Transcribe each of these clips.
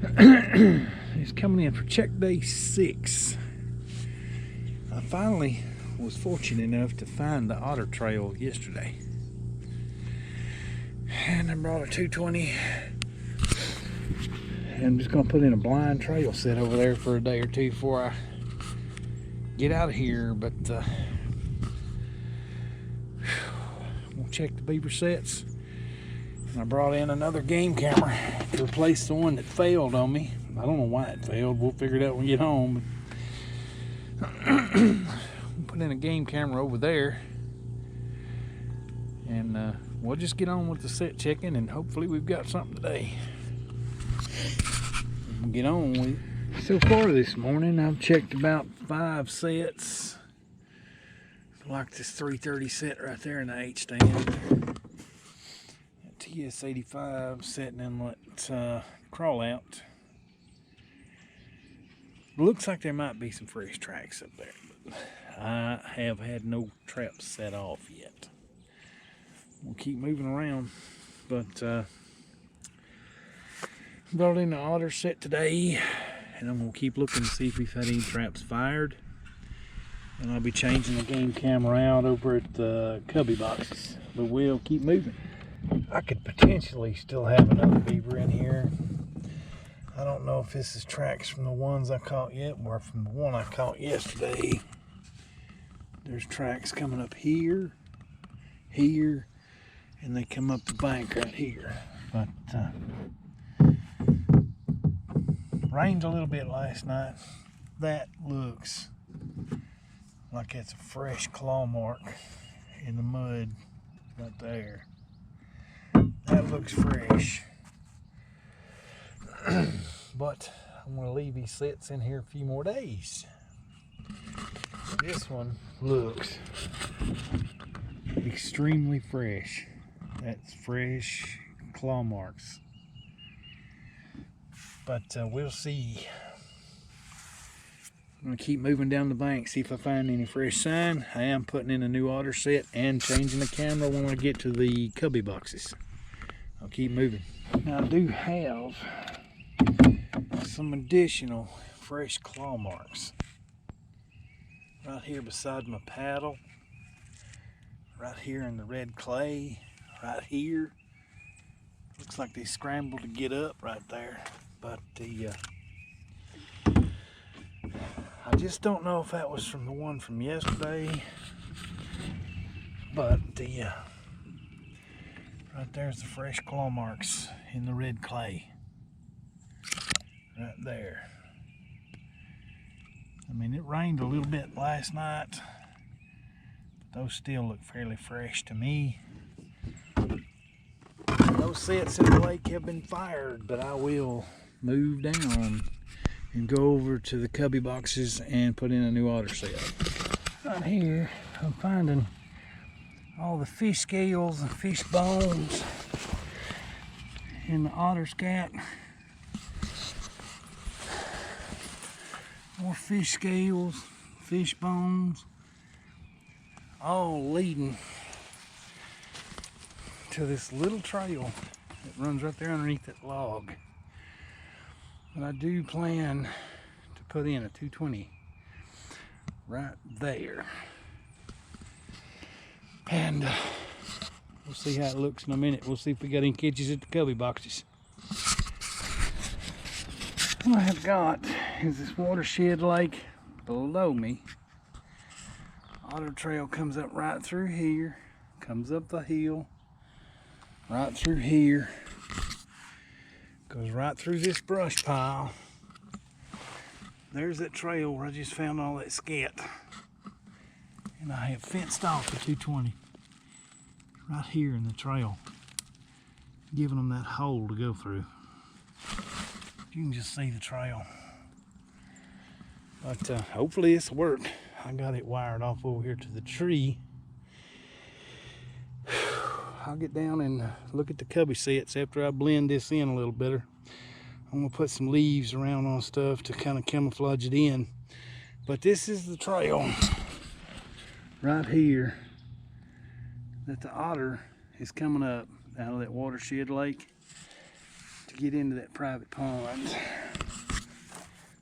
He's coming in for check day 6. I finally was fortunate enough to find the otter trail yesterday. And I brought a 220. And I'm just going to put in a blind trail set over there for a day or two before I get out of here. But we'll check the beaver sets. And I brought in another game camera to replace the one that failed on me. I don't know why it failed. We'll figure it out when we get home. We'll put in a game camera over there. And we'll just get on with the set checking, and hopefully we've got something today. We'll get on with it. So far this morning, I've checked about 5 sets. Like this 330 set right there in the H stand. TS85 setting inlet crawl out. Looks like there might be some fresh tracks up there, but I have had no traps set off yet. We'll keep moving around, but brought in the otter set today, and I'm gonna keep looking to see if we've had any traps fired. And I'll be changing the game camera out over at the cubby boxes, but we'll keep moving. I could potentially still have another beaver in here. I don't know if this is tracks from the ones I caught yet or from the one I caught yesterday. There's tracks coming up here, here, and they come up the bank right here. But rained a little bit last night. That looks like it's a fresh claw mark in the mud right there. That looks fresh. But I'm going to leave these sets in here a few more days. This one looks extremely fresh. That's fresh claw marks. But we'll see. I'm going to keep moving down the bank, see if I find any fresh sign. I am putting in a new otter set and changing the camera when I get to the cubby boxes. I'll keep moving. Now I do have some additional fresh claw marks right here beside my paddle, right here in the red clay, right here. Looks like they scrambled to get up right there, but I just don't know if that was from the one from yesterday, but right there's the fresh claw marks in the red clay. Right there. I mean, it rained a little bit last night, but those still look fairly fresh to me. Those sets in the lake have been fired, but I will move down and go over to the cubby boxes and put in a new otter set. Right here, I'm finding all the fish scales and fish bones in the otter scat. More fish scales, fish bones, all leading to this little trail that runs right there underneath that log. But I do plan to put in a 220 right there. And we'll see how it looks in a minute. We'll see if we got any catches at the cubby boxes. What I have got is this watershed lake below me. Otter trail comes up right through here, comes up the hill, right through here, goes right through this brush pile. There's that trail where I just found all that scat. And I have fenced off the 220 right here in the trail, giving them that hole to go through. You can just see the trail. But hopefully this will work. I got it wired off over here to the tree. I'll get down and look at the cubby sets after I blend this in a little better. I'm gonna put some leaves around on stuff to kind of camouflage it in. But this is the trail right here that the otter is coming up out of that watershed lake to get into that private pond.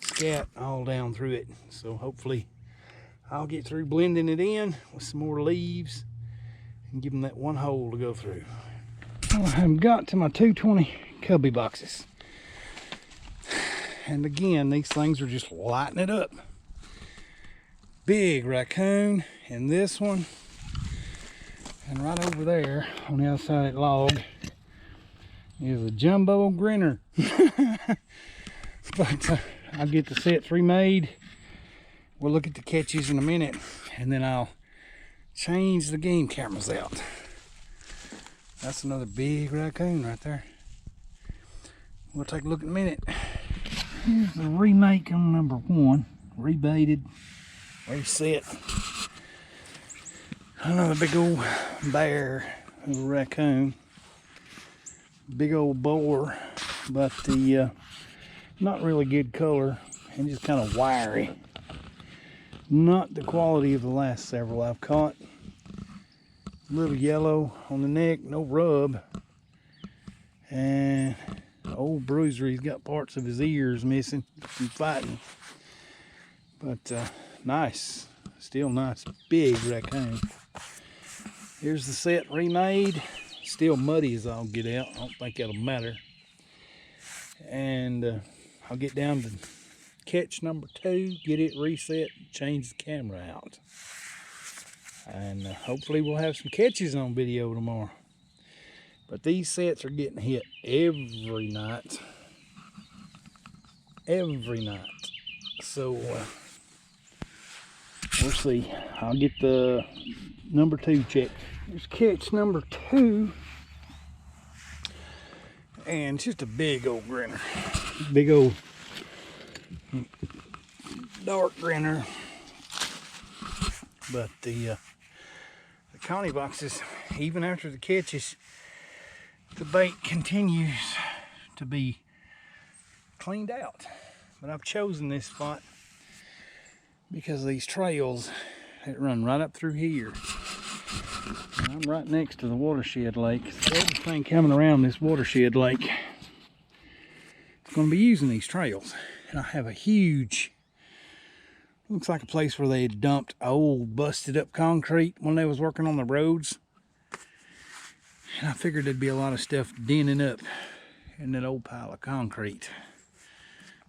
Scat all down through it. So hopefully I'll get through blending it in with some more leaves and give them that one hole to go through. Well, I've got to my 220 cubby boxes. And again, these things are just lighting it up. Big raccoon in this one. And right over there on the other side of that log is a jumbo grinner. But I'll get the sets remade. We'll look at the catches in a minute, and then I'll change the game cameras out. That's another big raccoon right there. We'll take a look in a minute. Here's the remake on number 1. Rebaited, reset. Another big old bear, little raccoon. Big old boar, but the not really good color and just kind of wiry. Not the quality of the last several I've caught. A little yellow on the neck, no rub. And old bruiser, he's got parts of his ears missing from fighting. But nice, still nice, big raccoon. Here's the set remade. Still muddy as I'll get out. I don't think that'll matter. And I'll get down to catch number 2, get it reset, change the camera out. And hopefully we'll have some catches on video tomorrow. But these sets are getting hit every night. Every night. So we'll see. I'll get the number 2 checked. Here's catch number 2. And it's just a big old grinner. Big old dark grinner. But the connie boxes, even after the catches, the bait continues to be cleaned out. But I've chosen this spot because of these trails that run right up through here. And I'm right next to the watershed lake. So everything coming around this watershed lake is going to be using these trails. And I have a huge, looks like a place where they dumped old busted up concrete when they was working on the roads. And I figured there'd be a lot of stuff denting up in that old pile of concrete.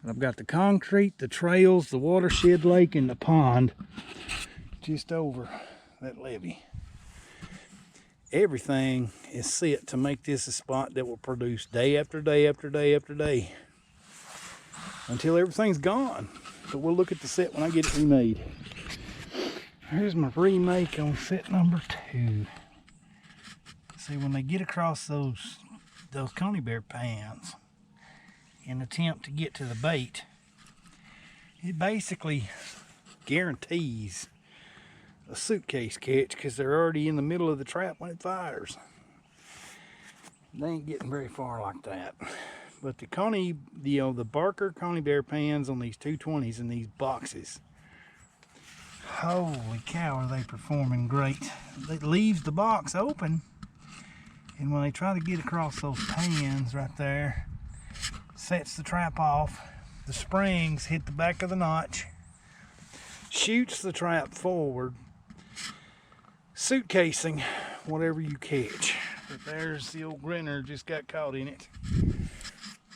But I've got the concrete, the trails, the watershed lake, and the pond just over that levee. Everything is set to make this a spot that will produce day after day after day after day until everything's gone. But we'll look at the set when I get it remade. Here's my remake on set number 2. See, when they get across those coney bear pans and attempt to get to the bait, it basically guarantees a suitcase catch because they're already in the middle of the trap when it fires. They ain't getting very far like that. But the coney, the Barker coney bear pans on these 220s in these boxes, holy cow, are they performing great. It leaves the box open, and when they try to get across those pans right there, sets the trap off, the springs hit the back of the notch, shoots the trap forward, suitcasing whatever you catch. But there's the old grinner, just got caught in it.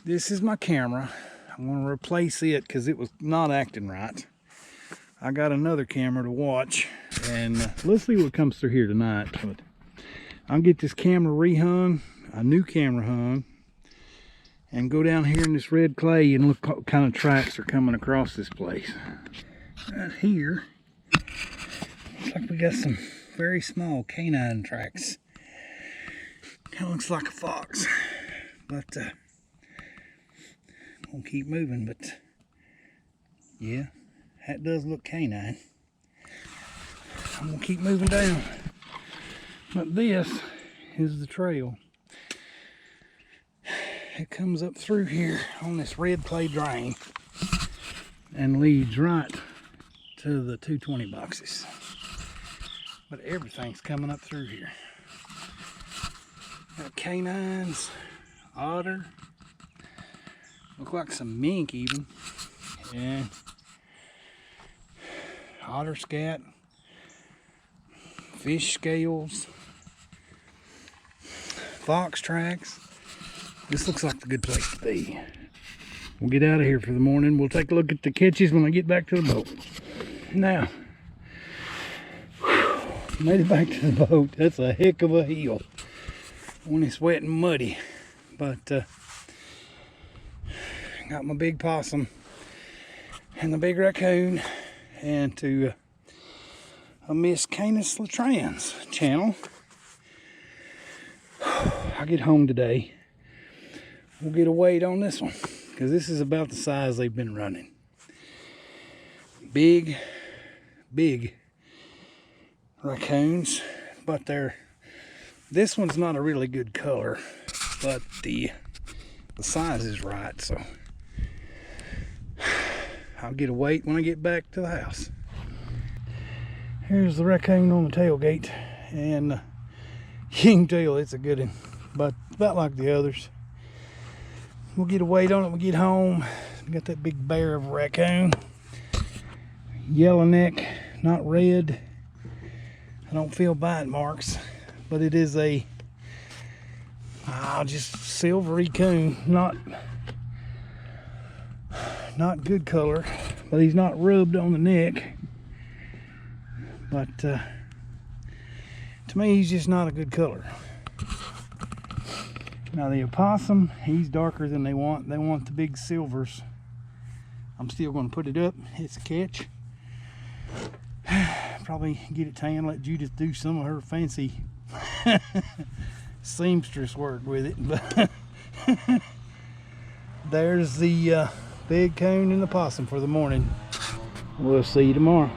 This is my camera. I'm going to replace it because it was not acting right. I got another camera to watch, and let's see what comes through here tonight. But I'll get this camera rehung, a new camera hung, and go down here in this red clay and look what kind of tracks are coming across this place. Right here, looks like we got some very small canine tracks. Kind of looks like a fox, but we'll keep moving. But yeah, that does look canine. I'm gonna keep moving down. But this is the trail. It comes up through here on this red clay drain and leads right to the 220 boxes. But everything's coming up through here. Got canines, otter, Look like some mink even. And otter scat, fish scales, fox tracks. This looks like the good place to be. We'll get out of here for the morning. We'll take a look at the catches when I get back to the boat. Now, made it back to the boat. That's a heck of a hill when it's wet and muddy. But got my big possum and the big raccoon, and to a Miss Canis Latran's channel. I'll get home today. We'll get a weight on this one, because this is about the size they've been running. Big raccoons, but this one's not a really good color, but the size is right, so I'll get a weight when I get back to the house. Here's the raccoon on the tailgate, and you can tell it's a good one, but about like the others. We'll get a weight on it when we get home. Got that big bear of a raccoon. Yellow neck, not red. I don't feel bite marks, but it is a just silvery coon. Not good color, but he's not rubbed on the neck. But to me, he's just not a good color. Now the opossum, he's darker than they want. They want the big silvers. I'm still going to put it up. It's a catch. Probably get it tan, let Judith do some of her fancy seamstress work with it. But there's the big coon and the possum for the morning. We'll see you tomorrow.